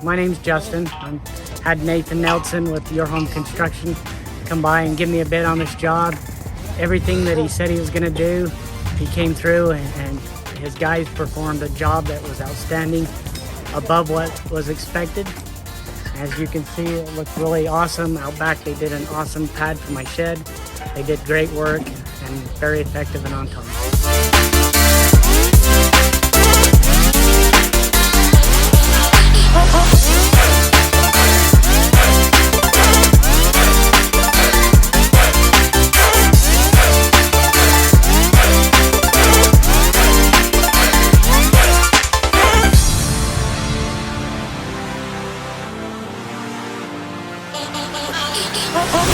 My name's Justin. I had Nathan Nelson with Your Home Construction come by and give me a bid on this job. Everything that he said he was going to do, he came through, and his guys performed a job that was outstanding, above what was expected. As you can see, it looked really awesome. Out back, they did an awesome pad for my shed. They did great work and very effective and on time. Oh,